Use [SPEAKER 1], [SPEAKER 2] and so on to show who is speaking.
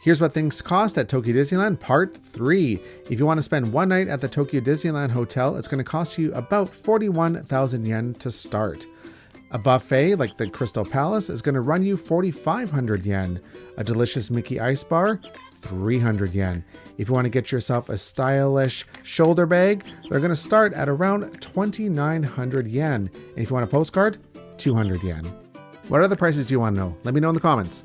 [SPEAKER 1] Here's what things cost at Tokyo Disneyland Part 3. If you want to spend one night at the Tokyo Disneyland Hotel, it's going to cost you about 41,000 yen to start. A buffet like the Crystal Palace is going to run you 4,500 yen. A delicious Mickey Ice Bar, 300 yen. If you want to get yourself a stylish shoulder bag, they're going to start at around 2,900 yen. And if you want a postcard, 200 yen. What other prices do you want to know? Let me know in the comments.